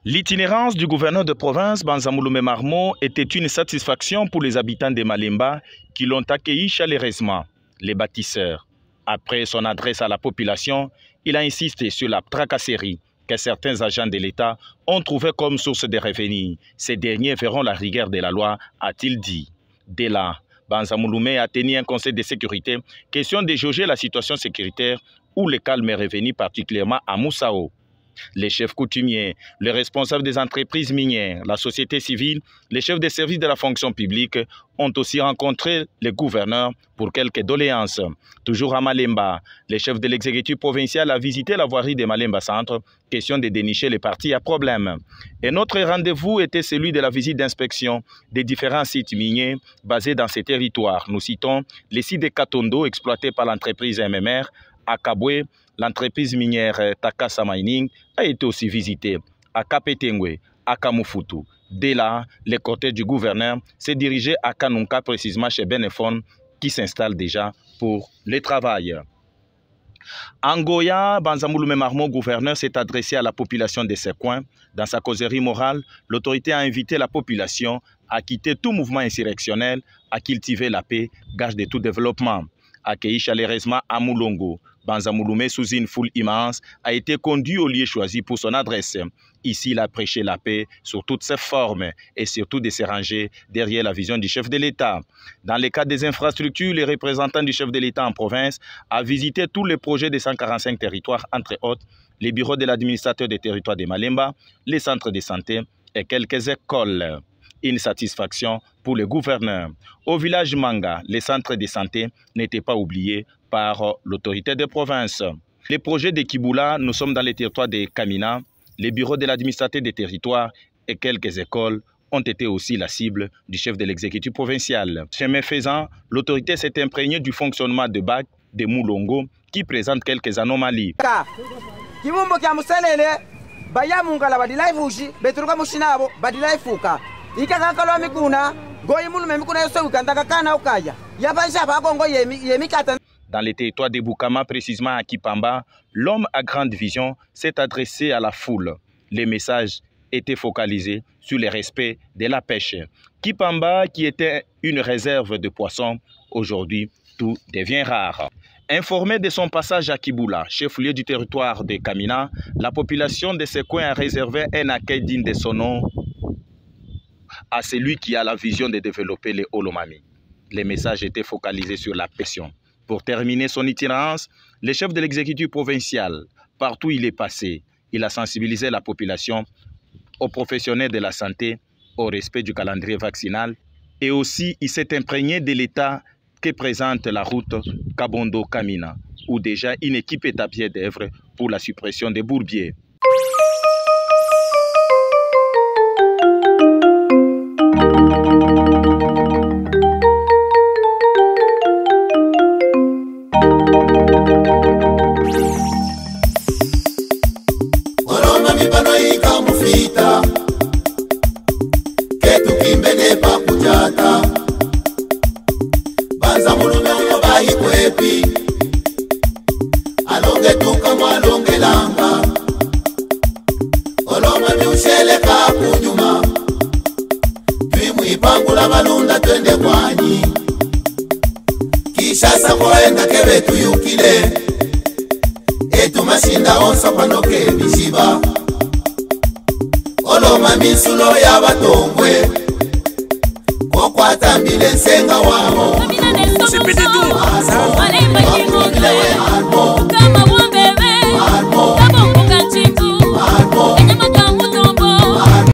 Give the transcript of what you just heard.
L'itinérance du gouverneur de province Banzamouloumé Marmo était une satisfaction pour les habitants de Malemba qui l'ont accueilli chaleureusement, les bâtisseurs. Après son adresse à la population, il a insisté sur la tracasserie que certains agents de l'État ont trouvé comme source de revenus. Ces derniers verront la rigueur de la loi, a-t-il dit. Dès là, Banzamouloumé a tenu un conseil de sécurité, question de jauger la situation sécuritaire où le calme est revenu particulièrement à Moussao. Les chefs coutumiers, les responsables des entreprises minières, la société civile, les chefs des services de la fonction publique ont aussi rencontré le gouverneur pour quelques doléances. Toujours à Malemba, le chef de l'exécutif provincial a visité la voirie de Malemba Centre, question de dénicher les parties à problème. Et notre rendez-vous était celui de la visite d'inspection des différents sites miniers basés dans ces territoires. Nous citons les sites de Katondo exploités par l'entreprise MMR, à Kabwe, l'entreprise minière Takasa Mining a été aussi visitée à Kapetengwe, à Kamufutu. Dès là, le cortège du gouverneur s'est dirigé à Kanunka, précisément chez Benefon, qui s'installe déjà pour le travail. En Goya, Banzamouloumé Marmo, gouverneur, s'est adressé à la population de ces coins. Dans sa causerie morale, l'autorité a invité la population à quitter tout mouvement insurrectionnel, à cultiver la paix, gage de tout développement. Accueilli chaleureusement à Moulongo, Banzamouloumé, sous une foule immense, a été conduit au lieu choisi pour son adresse. Ici, il a prêché la paix sous toutes ses formes et surtout de se ranger derrière la vision du chef de l'État. Dans le cadre des infrastructures, les représentants du chef de l'État en province a visité tous les projets des 145 territoires, entre autres les bureaux de l'administrateur des territoires de Malemba, les centres de santé et quelques écoles. Une satisfaction pour le gouverneur. Au village Manga, les centres de santé n'étaient pas oubliés par l'autorité de province. Les projets de Kiboula, nous sommes dans les territoires de Kamina, les bureaux de l'administrateur des territoires et quelques écoles ont été aussi la cible du chef de l'exécutif provincial. Chemin faisant, l'autorité s'est imprégnée du fonctionnement de BAC de Moulongo qui présente quelques anomalies. Dans les territoires de Boukama, précisément à Kipamba, l'homme à grande vision s'est adressé à la foule. Les messages étaient focalisés sur le respect de la pêche. Kipamba, qui était une réserve de poissons, aujourd'hui tout devient rare. Informé de son passage à Kiboula, chef-lieu du territoire de Kamina, la population de ce coin a réservé un accueil digne de son nom à celui qui a la vision de développer les Olomami. Les messages étaient focalisés sur la passion. Pour terminer son itinérance, le chef de l'exécutif provincial, partout où il est passé, il a sensibilisé la population aux professionnels de la santé, au respect du calendrier vaccinal et aussi il s'est imprégné de l'état que présente la route Kabondo-Kamina, où déjà une équipe est à pied d'œuvre pour la suppression des bourbiers. Kishasa koenda kebe tuyukile etu mashinda onsa panoke bishiba oloma misulo ya batongwe kokwatambile nsenga wabo.